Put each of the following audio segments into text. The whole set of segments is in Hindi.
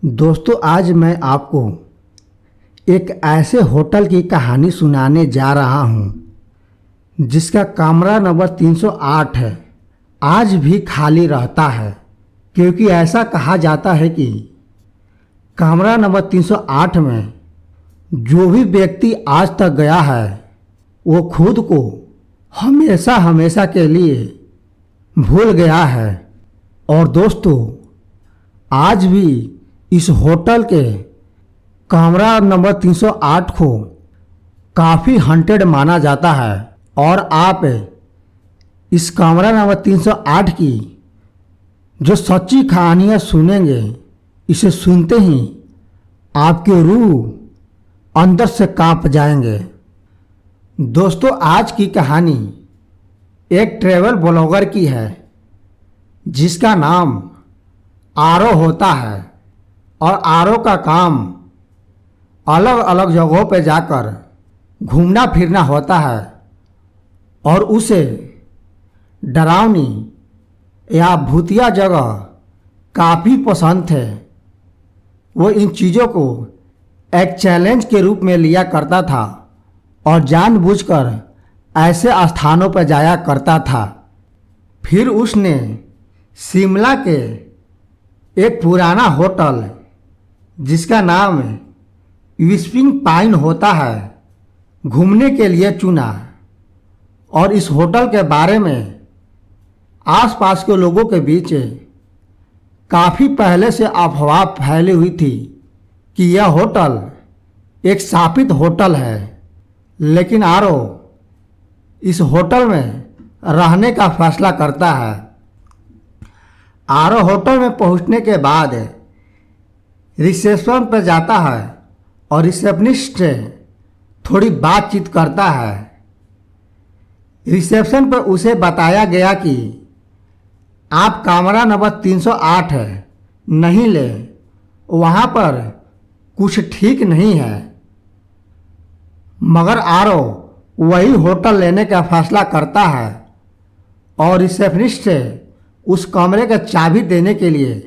दोस्तों, आज मैं आपको एक ऐसे होटल की कहानी सुनाने जा रहा हूं जिसका कमरा नंबर 308 है। आज भी खाली रहता है क्योंकि ऐसा कहा जाता है कि कमरा नंबर 308 में जो भी व्यक्ति आज तक गया है वो खुद को हमेशा हमेशा के लिए भूल गया है। और दोस्तों, आज भी इस होटल के कमरा नंबर 308 को काफ़ी हॉन्टेड माना जाता है। और आप इस कमरा नंबर 308 की जो सच्ची कहानियाँ सुनेंगे, इसे सुनते ही आपके रूह अंदर से कांप जाएंगे। दोस्तों, आज की कहानी एक ट्रैवल ब्लॉगर की है जिसका नाम आरो होता है। और आरो का काम अलग अलग जगहों पर जाकर घूमना फिरना होता है और उसे डरावनी या भूतिया जगह काफ़ी पसंद थे। वो इन चीज़ों को एक चैलेंज के रूप में लिया करता था और जानबूझकर ऐसे स्थानों पर जाया करता था। फिर उसने शिमला के एक पुराना होटल जिसका नाम व्हिस्पिंग पाइन होता है घूमने के लिए चुना। और इस होटल के बारे में आसपास के लोगों के बीच काफ़ी पहले से अफवाह फैली हुई थी कि यह होटल एक शापित होटल है। लेकिन आरो इस होटल में रहने का फैसला करता है। आरो होटल में पहुंचने के बाद रिसेप्शन पर जाता है और रिसेप्शनिस्ट से थोड़ी बातचीत करता है। रिसेप्शन पर उसे बताया गया कि आप कमरा नंबर 308 है नहीं ले, वहाँ पर कुछ ठीक नहीं है। मगर आरो वही होटल लेने का फैसला करता है और रिसेप्शनिस्ट से उस कमरे का चाबी देने के लिए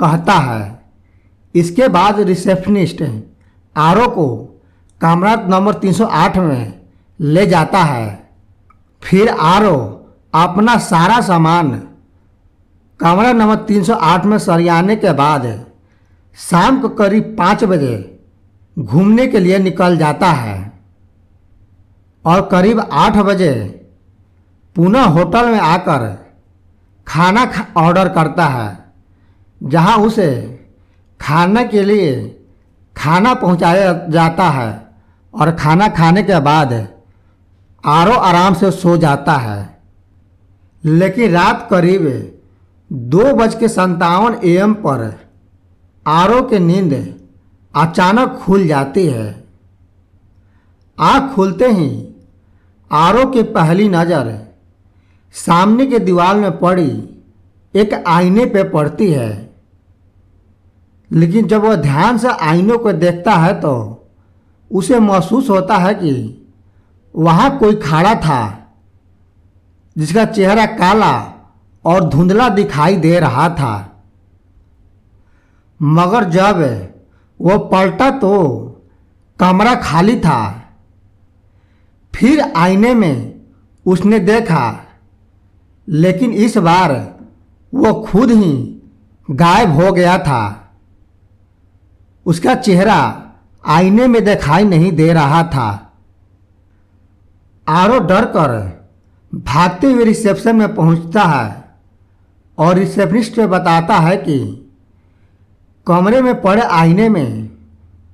कहता है। इसके बाद रिसेप्शनिस्ट आरो को कमरा नंबर 308 में ले जाता है। फिर आरो अपना सारा सामान कमरा नंबर 308 में सरियाने के बाद शाम को करीब 5 बजे घूमने के लिए निकल जाता है और करीब 8 बजे पुनः होटल में आकर खाना ऑर्डर करता है, जहां उसे खाने के लिए खाना पहुंचाया जाता है। और खाना खाने के बाद आरो आराम से सो जाता है। लेकिन रात करीब 2:57 AM पर आरो की नींद अचानक खुल जाती है। आँख खुलते ही आरो की पहली नज़र सामने के दीवार में पड़ी एक आईने पे पड़ती है। लेकिन जब वह ध्यान से आईनों को देखता है तो उसे महसूस होता है कि वहाँ कोई खड़ा था जिसका चेहरा काला और धुंधला दिखाई दे रहा था। मगर जब वह पलटा तो कमरा खाली था। फिर आईने में उसने देखा, लेकिन इस बार वह खुद ही गायब हो गया था। उसका चेहरा आईने में दिखाई नहीं दे रहा था। आरो डर कर भागते हुए रिसेप्शन में पहुंचता है और रिसेप्शनिस्ट को बताता है कि कमरे में पड़े आईने में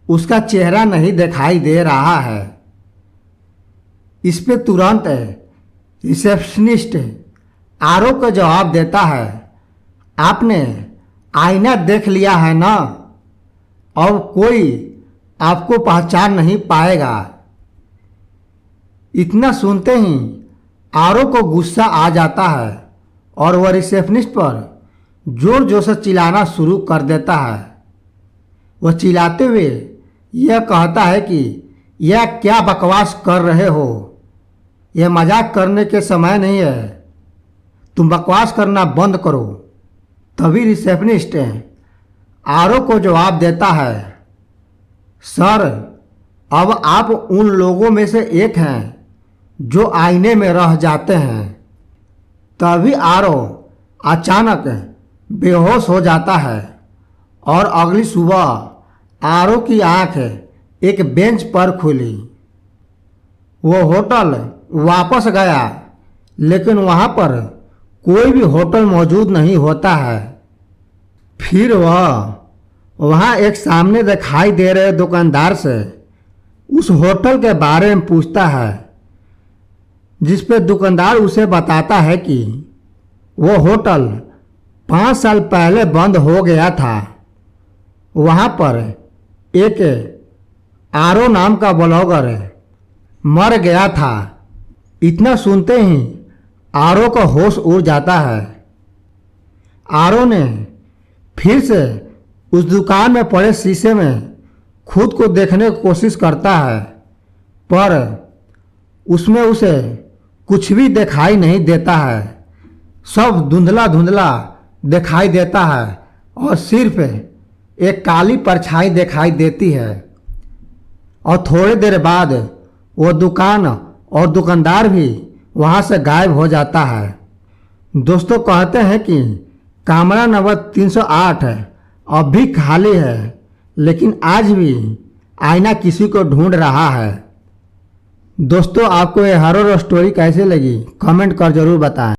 उसका चेहरा नहीं दिखाई दे रहा है। इस पे तुरंत रिसेप्शनिस्ट आरो को जवाब देता है, आपने आईना देख लिया है ना, और कोई आपको पहचान नहीं पाएगा। इतना सुनते ही आरो को गुस्सा आ जाता है और वह रिसेप्शनिस्ट पर जोर जोर से चिल्लाना शुरू कर देता है। वह चिल्लाते हुए यह कहता है कि यह क्या बकवास कर रहे हो, यह मजाक करने के समय नहीं है, तुम बकवास करना बंद करो। तभी रिसेप्शनिस्ट आरओ को जवाब देता है, सर अब आप उन लोगों में से एक हैं जो आईने में रह जाते हैं। तभी आरओ अचानक बेहोश हो जाता है और अगली सुबह आरओ की आंख एक बेंच पर खुली। वो होटल वापस गया लेकिन वहाँ पर कोई भी होटल मौजूद नहीं होता है। फिर वह वहाँ एक सामने दिखाई दे रहे दुकानदार से उस होटल के बारे में पूछता है, जिस पे दुकानदार उसे बताता है कि वो होटल 5 साल पहले बंद हो गया था। वहाँ पर एक आरओ नाम का ब्लॉगर मर गया था। इतना सुनते ही आरओ का होश उड़ जाता है। आरओ ने फिर से उस दुकान में पड़े शीशे में खुद को देखने की कोशिश करता है, पर उसमें उसे कुछ भी दिखाई नहीं देता है। सब धुंधला धुंधला दिखाई देता है और सिर्फ एक काली परछाई दिखाई देती है। और थोड़ी देर बाद वो दुकान और दुकानदार भी वहाँ से गायब हो जाता है। दोस्तों कहते हैं कि कमरा नंबर 308 अब भी खाली है, लेकिन आज भी आईना किसी को ढूंढ रहा है। दोस्तों आपको ये हॉरर स्टोरी कैसे लगी कमेंट कर जरूर बताएं।